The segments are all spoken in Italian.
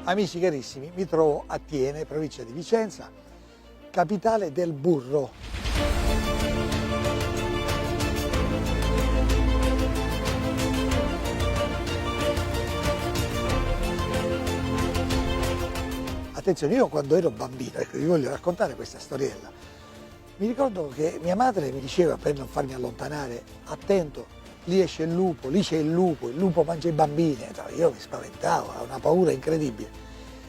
Amici carissimi, mi trovo a Tiene, provincia di Vicenza, capitale del burro. Attenzione, io quando ero bambino, ecco, vi voglio raccontare questa storiella. Mi ricordo che mia madre mi diceva, per non farmi allontanare, attento, lì esce il lupo mangia i bambini. Io mi spaventavo, avevo una paura incredibile.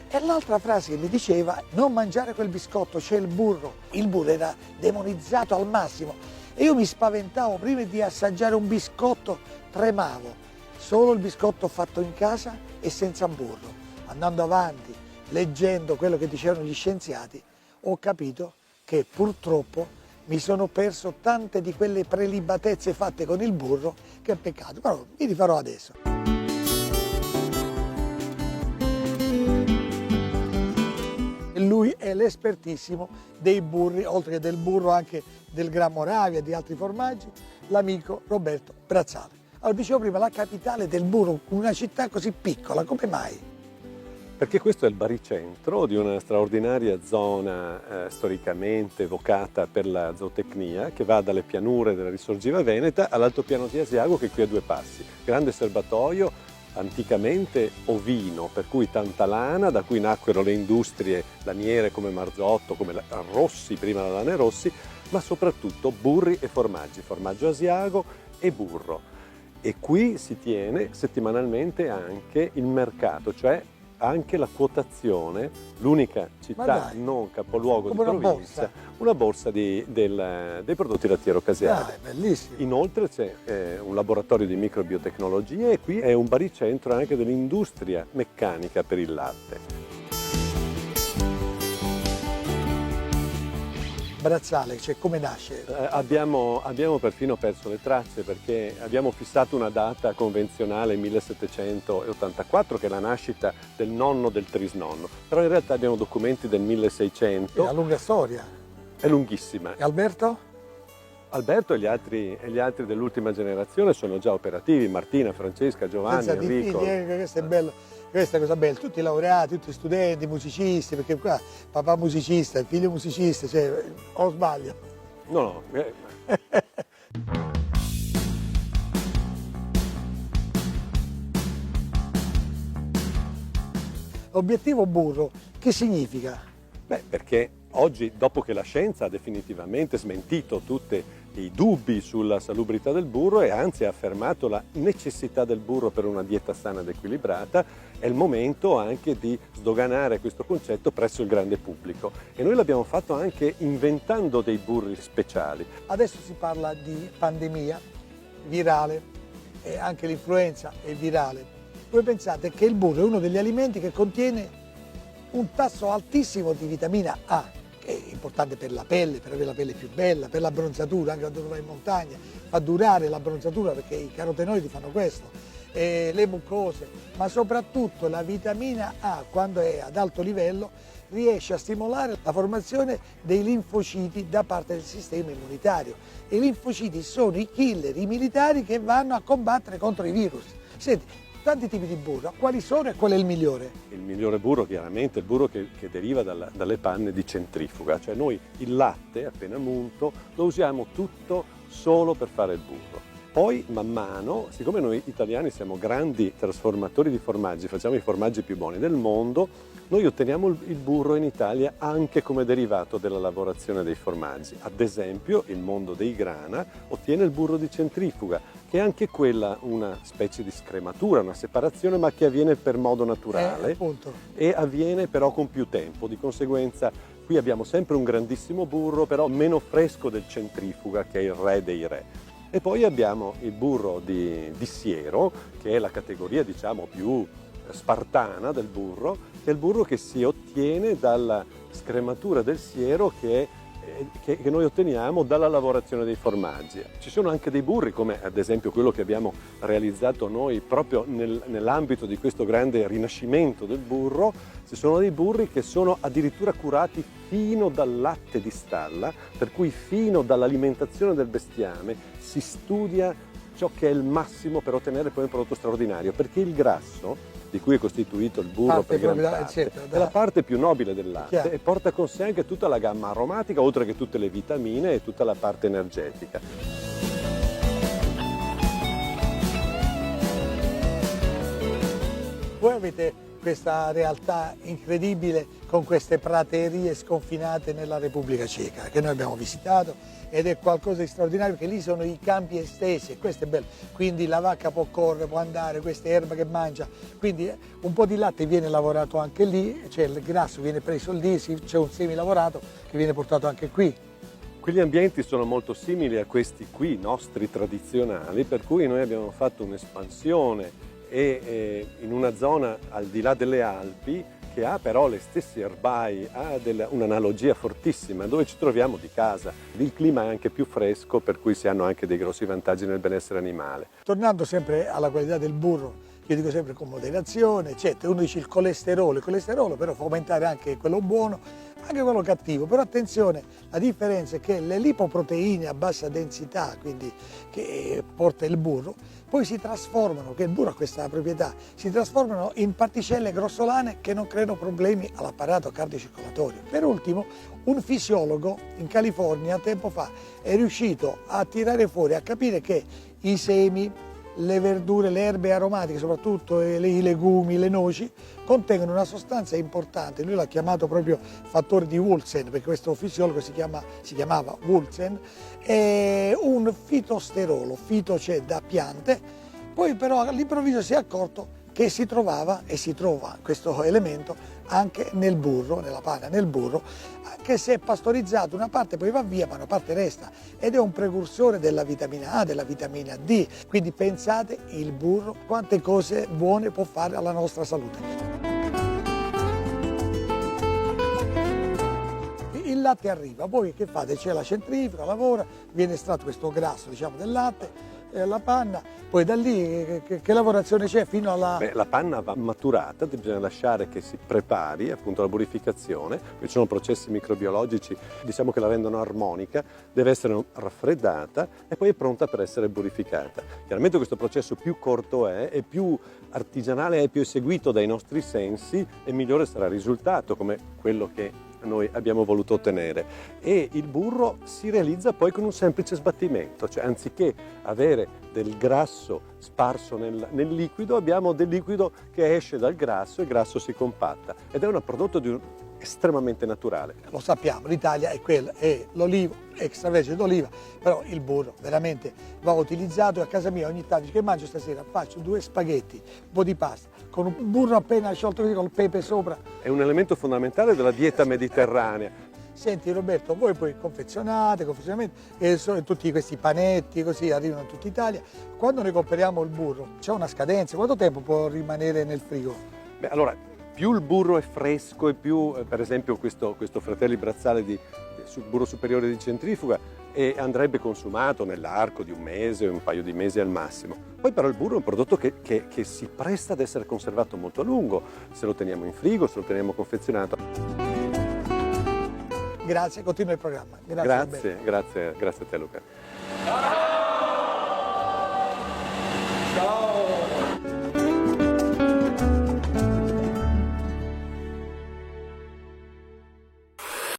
E l'altra frase che mi diceva, non mangiare quel biscotto, c'è il burro. Il burro era demonizzato al massimo e io mi spaventavo, prima di assaggiare un biscotto tremavo. Solo il biscotto fatto in casa e senza burro. Andando avanti, leggendo quello che dicevano gli scienziati, ho capito che purtroppo mi sono perso tante di quelle prelibatezze fatte con il burro, che è peccato, però mi rifarò adesso. Lui è l'espertissimo dei burri, oltre che del burro anche del Gran Moravia e di altri formaggi, l'amico Roberto Brazzale. Allora, dicevo prima, la capitale del burro, una città così piccola, come mai? Perché questo è il baricentro di una straordinaria zona storicamente evocata per la zootecnia, che va dalle pianure della Risorgiva Veneta all'altopiano di Asiago, che è qui a 2 passi. Grande serbatoio, anticamente ovino, per cui tanta lana, da cui nacquero le industrie laniere come Marzotto, come la Rossi, prima la Lane Rossi, ma soprattutto burri e formaggi, formaggio asiago e burro. E qui si tiene settimanalmente anche il mercato, cioè anche la quotazione, l'unica città non capoluogo di provincia, una borsa dei prodotti lattiero-caseari. Bellissimo. Inoltre c'è un laboratorio di microbiotecnologie e qui è un baricentro anche dell'industria meccanica per il latte. Brazzale, cioè come nasce? Abbiamo perfino perso le tracce, perché abbiamo fissato una data convenzionale 1784, che è la nascita del nonno del trisnonno, però in realtà abbiamo documenti del 1600. È una lunga storia. È lunghissima. E Alberto? Alberto e gli altri dell'ultima generazione sono già operativi, Martina, Francesca, Giovanni, Enrico. Questo è bello. Questa è una cosa bella, tutti laureati, tutti studenti, musicisti, perché qua papà musicista, il figlio musicista, cioè, o sbaglio? No. Obiettivo burro, che significa? Beh, perché oggi, dopo che la scienza ha definitivamente smentito tutti i dubbi sulla salubrità del burro e anzi ha affermato la necessità del burro per una dieta sana ed equilibrata, è il momento anche di sdoganare questo concetto presso il grande pubblico. E noi l'abbiamo fatto anche inventando dei burri speciali. Adesso si parla di pandemia virale e anche l'influenza è virale. Voi pensate che il burro è uno degli alimenti che contiene un tasso altissimo di vitamina A, che è importante per la pelle, per avere la pelle più bella, per l'abbronzatura, anche quando vai in montagna, fa durare l'abbronzatura perché i carotenoidi fanno questo, le mucose, ma soprattutto la vitamina A, quando è ad alto livello, riesce a stimolare la formazione dei linfociti da parte del sistema immunitario. E i linfociti sono i killer, i militari che vanno a combattere contro i virus. Senti, tanti tipi di burro, quali sono e qual è il migliore? Il migliore burro chiaramente è il burro che deriva dalle panne di centrifuga, cioè noi il latte appena munto lo usiamo tutto solo per fare il burro. Poi man mano, siccome noi italiani siamo grandi trasformatori di formaggi, facciamo i formaggi più buoni del mondo, noi otteniamo il burro in Italia anche come derivato della lavorazione dei formaggi. Ad esempio il mondo dei grana ottiene il burro di centrifuga, che è anche quella una specie di scrematura, una separazione, ma che avviene per modo naturale e avviene però con più tempo. Di conseguenza qui abbiamo sempre un grandissimo burro, però meno fresco del centrifuga, che è il re dei re. E poi abbiamo il burro di siero, che è la categoria diciamo più spartana del burro, che è il burro che si ottiene dalla scrematura del siero che noi otteniamo dalla lavorazione dei formaggi. Ci sono anche dei burri, come ad esempio quello che abbiamo realizzato noi proprio nell'ambito di questo grande rinascimento del burro. Ci sono dei burri che sono addirittura curati fino dal latte di stalla, per cui fino dall'alimentazione del bestiame si studia ciò che è il massimo per ottenere poi un prodotto straordinario, perché il grasso di cui è costituito il burro per gran parte, è la parte più nobile del latte e porta con sé anche tutta la gamma aromatica, oltre che tutte le vitamine e tutta la parte energetica. Voi avete questa realtà incredibile con queste praterie sconfinate nella Repubblica Ceca che noi abbiamo visitato ed è qualcosa di straordinario perché lì sono i campi estesi e questo è bello, quindi la vacca può correre, può andare, questa è erba che mangia, quindi un po' di latte viene lavorato anche lì, cioè il grasso viene preso lì, c'è un semi lavorato che viene portato anche qui. Quegli ambienti sono molto simili a questi qui nostri tradizionali, per cui noi abbiamo fatto un'espansione e in una zona al di là delle Alpi che ha però le stesse erbai, ha un'analogia fortissima dove ci troviamo di casa. Il clima è anche più fresco, per cui si hanno anche dei grossi vantaggi nel benessere animale. Tornando sempre alla qualità del burro, io dico sempre con moderazione, eccetera. Uno dice il colesterolo però fa aumentare anche quello buono, anche quello cattivo, però attenzione, la differenza è che le lipoproteine a bassa densità, quindi che porta il burro, poi si trasformano, che il burro ha questa proprietà, si trasformano in particelle grossolane che non creano problemi all'apparato cardiocircolatorio. Per ultimo, un fisiologo in California tempo fa è riuscito a tirare fuori, a capire che i semi, le verdure, le erbe aromatiche, soprattutto i legumi, le noci, contengono una sostanza importante, lui l'ha chiamato proprio fattore di Wulzen, perché questo fisiologo si chiamava Wulzen, è un fitosterolo, fito c'è da piante, poi però all'improvviso si è accorto che si trovava e si trova questo elemento anche nel burro, nella panna, nel burro, anche se è pastorizzato, una parte poi va via ma una parte resta ed è un precursore della vitamina A, della vitamina D, quindi pensate il burro quante cose buone può fare alla nostra salute. Il latte arriva, poi che fate? C'è la centrifuga, lavora, viene estratto questo grasso diciamo del latte, la panna, poi da lì che lavorazione c'è fino alla... La panna va maturata, bisogna lasciare che si prepari appunto la purificazione, ci sono processi microbiologici diciamo che la rendono armonica, deve essere raffreddata e poi è pronta per essere purificata. Chiaramente questo processo più corto è più artigianale, è più eseguito dai nostri sensi e migliore sarà il risultato come quello che noi abbiamo voluto ottenere, e il burro si realizza poi con un semplice sbattimento, cioè anziché avere del grasso sparso nel liquido abbiamo del liquido che esce dal grasso e il grasso si compatta ed è un prodotto estremamente naturale. Lo sappiamo, l'Italia è quella, è l'olivo, extravergine d'oliva, però il burro veramente va utilizzato e a casa mia ogni tanto che mangio stasera faccio 2 spaghetti, un po' di pasta, con un burro appena sciolto così, con il pepe sopra. È un elemento fondamentale della dieta mediterranea. Senti Roberto, voi poi confezionate e tutti questi panetti così arrivano in tutta Italia. Quando noi compriamo il burro c'è una scadenza, quanto tempo può rimanere nel frigo? Beh, allora, più il burro è fresco e più, per esempio questo Fratelli Brazzale di burro superiore di centrifuga andrebbe consumato nell'arco di un mese o un paio di mesi al massimo. Poi però il burro è un prodotto che si presta ad essere conservato molto a lungo, se lo teniamo in frigo, se lo teniamo confezionato. Grazie, continua il programma. Grazie a te Luca.